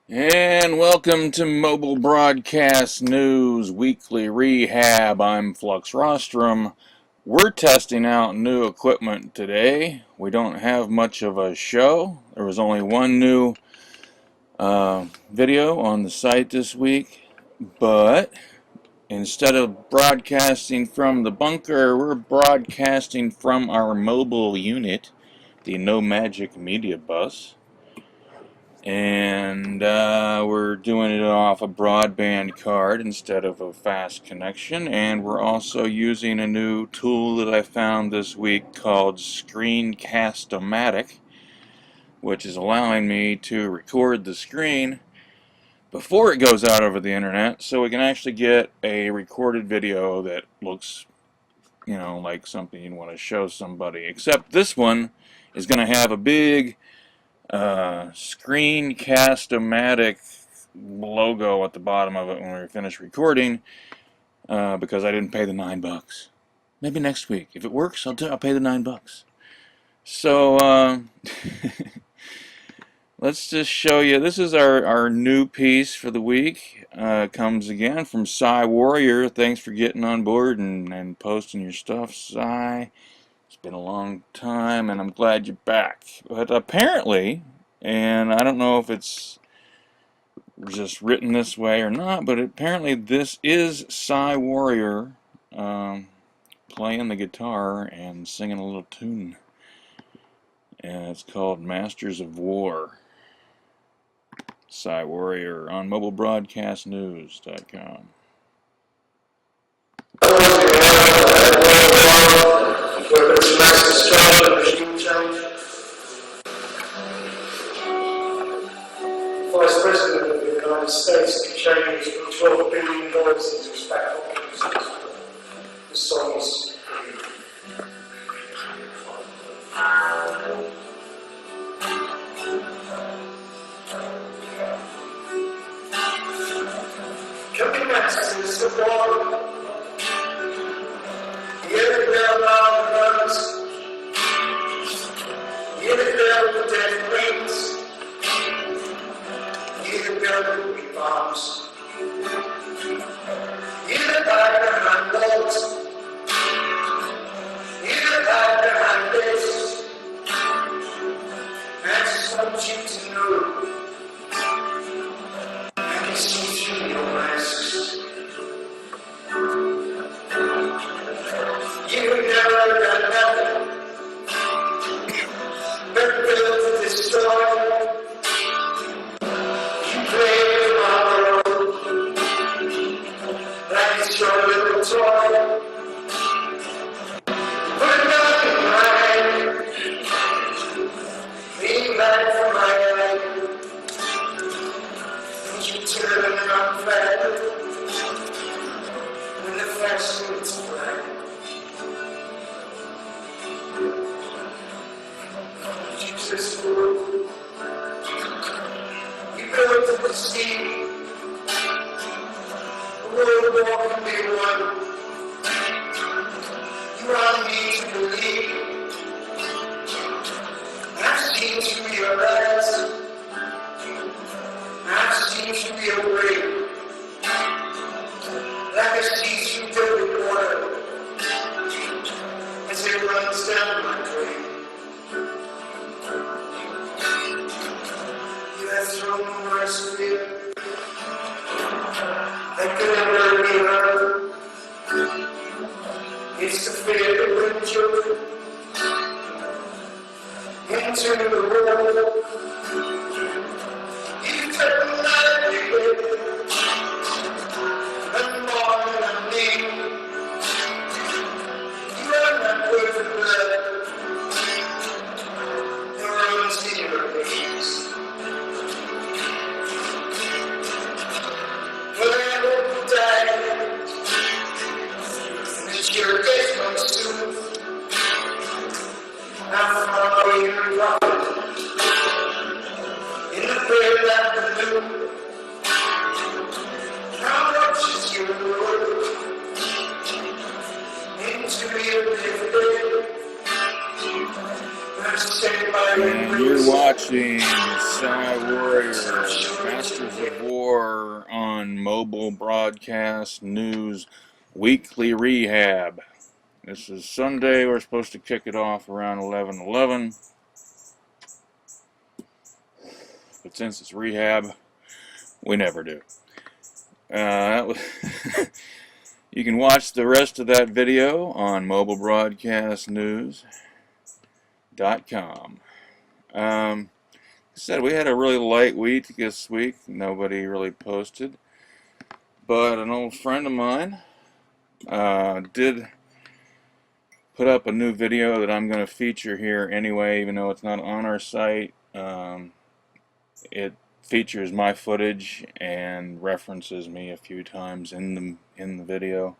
And welcome to Mobile Broadcast News Weekly Rehab. I'm Flux Rostrum. We're testing out new equipment today. We don't have much of a show. There was only one new video on the site this week, but instead of broadcasting from the bunker, we're broadcasting from our mobile unit, the No Magic Media Bus. And we're doing it off a broadband card instead of a fast connection. And we're also using a new tool that I found this week called Screencast-O-Matic, which is allowing me to record the screen before it goes out over the internet, so we can actually get a recorded video that looks, like something you want to show somebody. Except this one is going to have a big Screencast-O-Matic logo at the bottom of it when we finish recording, because I didn't pay the $9. Maybe next week, if it works, I'll pay the $9. So let's just show you. This is our new piece for the week. Comes again from Cy Warrior. Thanks for getting on board and posting your stuff, Cy. It's been a long time, and I'm glad you're back. But apparently, and I don't know if it's just written this way or not, but apparently this is Cy Warrior playing the guitar and singing a little tune. And it's called Masters of War. Cy Warrior on mobilebroadcastnews.com. Vice President of the United States can change from $12 billion into his back pocket. The song is coming back to the water. Hear the bell on the guns. Hear the bell with dead wings. Hear the bell with bombs. Hear the light behind walls. Hear the light behind this. I just want you to know I can see through your masks. You never got nothing but built to destroy. You play tomorrow like it's your little toy. Put a gun in my hand, lean back from my head. And you turn around fast when the flash gets black. Jesus, Lord, you built to the sea. The world war can be won. You want me to believe. I've seen through your eyes. I've seen through your way. Like I see through dirty water as it runs down my drain. You have thrown words to me that could never be heard. It's the fear that brings you into the world. You took my name and more than I need. You are not worth the blood. Your own zero days. Well, I hope you die. And that your days come soon. I'll follow your rock. And you're watching Psy Warrior, Masters of War on Mobile Broadcast News Weekly Rehab. This is Sunday. We're supposed to kick it off around 11:11. But since it's rehab, we never do. You can watch the rest of that video on mobilebroadcastnews.com. I said we had a really light week this week. Nobody really posted. But an old friend of mine did put up a new video that I'm going to feature here anyway, even though it's not on our site. It features my footage and references me a few times in the video.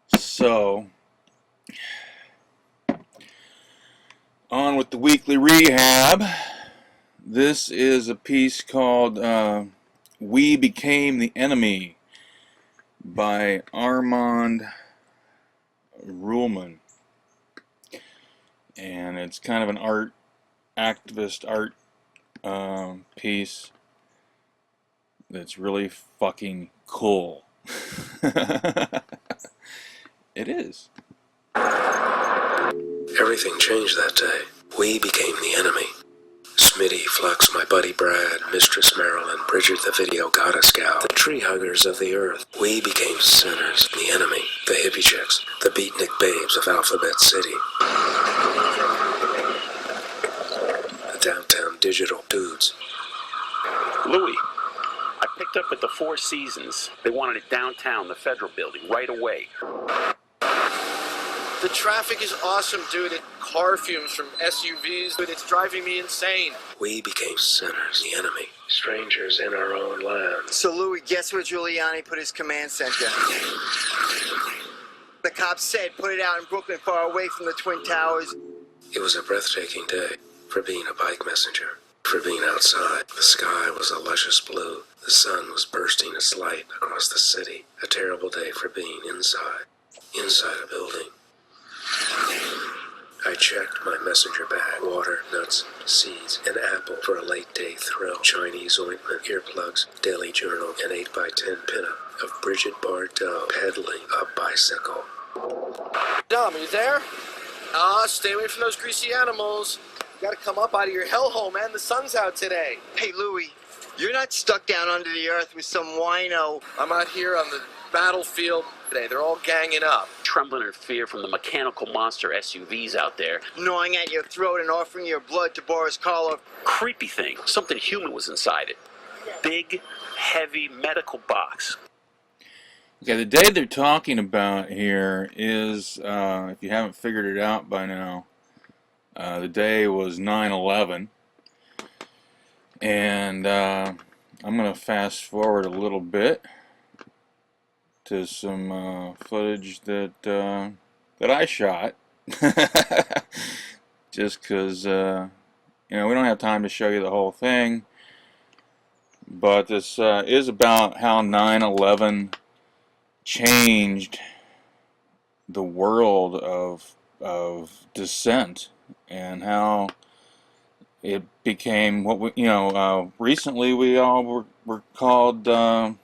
So, on with the weekly rehab. This is a piece called We Became the Enemy by Armand Ruhlman. And it's kind of an activist art piece that's really fucking cool. It is. Everything changed that day. We became the enemy. Smitty, Flux, my buddy Brad, Mistress Marilyn, Bridget the video goddess gal, the tree huggers of the earth. We became sinners, the enemy, the hippie chicks, the beatnik babes of Alphabet City. The downtown digital dudes. Louis, I picked up at the Four Seasons. They wanted it downtown, the Federal Building, right away. The traffic is awesome, dude. Car fumes from SUVs, dude, it's driving me insane. We became sinners, the enemy, strangers in our own land. So, Louis, guess where Giuliani put his command center? The cops said put it out in Brooklyn, far away from the Twin Towers. It was a breathtaking day for being a bike messenger, for being outside. The sky was a luscious blue. The sun was bursting its light across the city. A terrible day for being inside a building. I checked my messenger bag, water, nuts, seeds, an apple for a late day thrill, Chinese ointment, earplugs, daily journal, an 8x10 pinup of Bridget Bardot pedaling a bicycle. Dom, are you there? Stay away from those greasy animals. You gotta come up out of your hellhole, man. The sun's out today. Hey, Louis, you're not stuck down under the earth with some wino. I'm out here on the battlefield today. They're all ganging up. Trembling in fear from the mechanical monster SUVs out there. Gnawing at your throat and offering your blood to Boris Karloff. Creepy thing. Something human was inside it. Big, heavy medical box. Okay, the day they're talking about here is, if you haven't figured it out by now, the day was 9/11. And I'm going to fast forward a little bit to some footage that I shot, just because we don't have time to show you the whole thing. But this is about how 9/11 changed the world of dissent, and how it became what we, recently we all were called, RAN.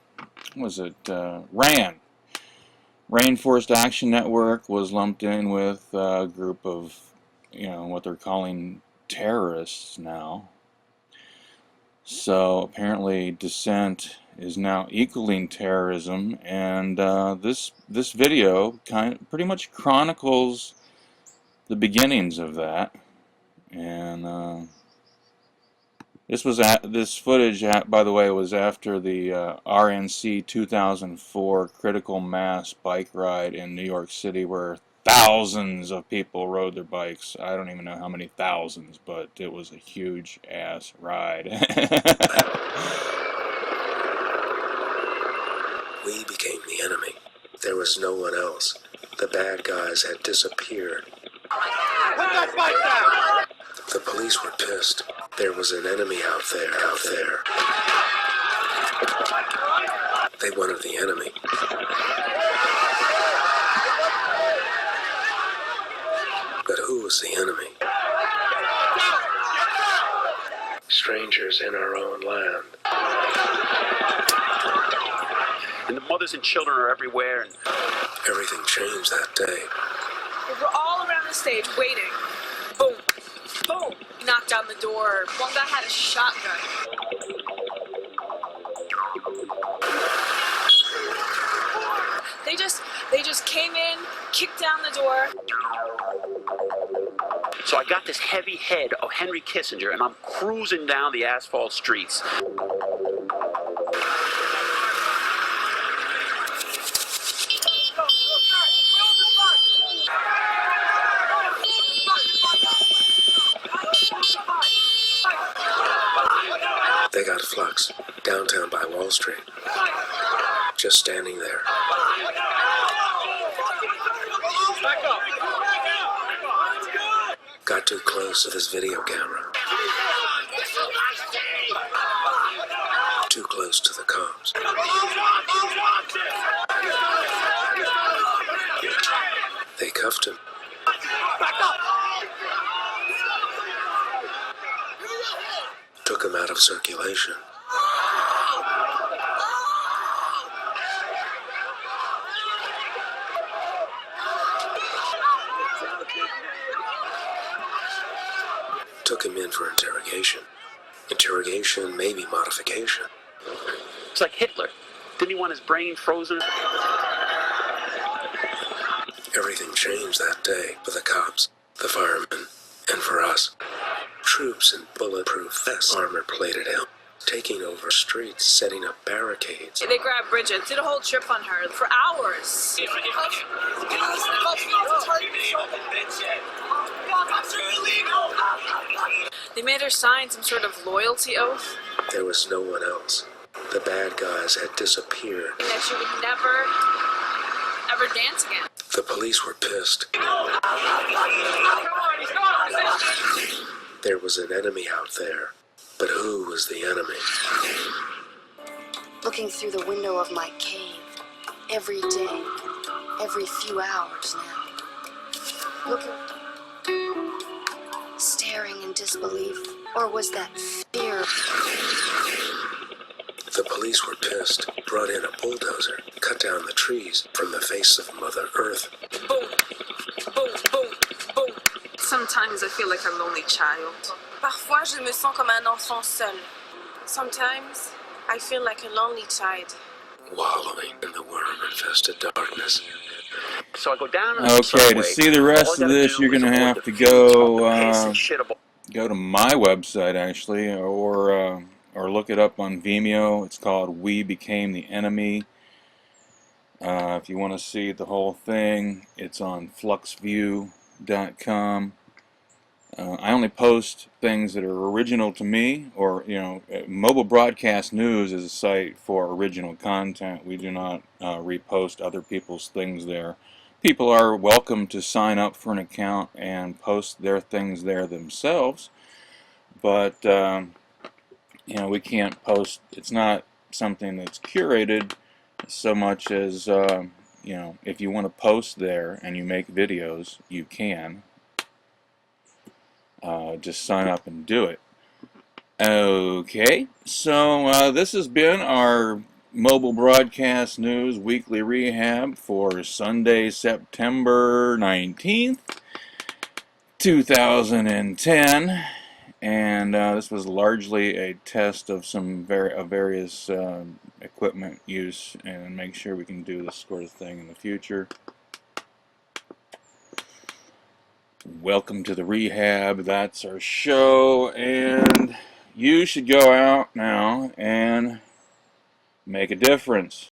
Rainforest Action Network was lumped in with a group of, what they're calling terrorists now. So apparently dissent is now equaling terrorism, and this video pretty much chronicles the beginnings of that. And this footage, by the way, was after the RNC 2004 critical mass bike ride in New York City, where thousands of people rode their bikes. I don't even know how many thousands, but it was a huge ass ride. We became the enemy. There was no one else. The bad guys had disappeared. Put that bike down! The police were pissed. There was an enemy out there. They wanted the enemy. was the enemy? Strangers in our own land. And the mothers and children are everywhere. And Everything changed that day. We were all around the stage waiting. Boom, boom. Knocked on the door. One guy had a shotgun. They just came in, kicked down the door. so I got this heavy head of Henry Kissinger, and I'm cruising down the asphalt streets. They got Flux, downtown by Wall Street. Just standing there. Got too close to this video camera. Too close to the cops. They cuffed him. Took him out of circulation. Took him in for interrogation. Interrogation, maybe modification. It's like Hitler. Didn't he want his brain frozen? Everything changed that day for the cops, the firemen, and for us. Troops in bulletproof vests, armor-plated helmets, taking over streets, setting up barricades. They grabbed Bridget, did a whole trip on her for hours. They made her sign some sort of loyalty oath. There was no one else. The bad guys had disappeared. And that she would never, ever dance again. The police were pissed. There was an enemy out there. But who was the enemy? Looking through the window of my cave, every day, every few hours now. Looking, staring in disbelief, or was that fear? The police were pissed, brought in a bulldozer, cut down the trees from the face of Mother Earth. Boom, boom, boom, boom. Sometimes I feel like a lonely child. Parfois, je me sens comme un enfant seul. Sometimes, I feel like a lonely child. Wallowing in the worm-infested darkness. So I go down. Okay, to see the rest of this, you're going to have to go go to my website, actually, or look it up on Vimeo. It's called We Became the Enemy. If you want to see the whole thing, it's on fluxview.com. I only post things that are original to me, or, you know, Mobile Broadcast News is a site for original content. We do not repost other people's things there. People are welcome to sign up for an account and post their things there themselves, but, you know, we can't post, it's not something that's curated so much as, you know, if you want to post there and you make videos, you can. Just sign up and do it. Okay, so this has been our Mobile Broadcast News Weekly Rehab for Sunday, September 19th, 2010. And this was largely a test of some various equipment use, and make sure we can do this sort of thing in the future. Welcome to the rehab. That's our show, and you should go out now and make a difference.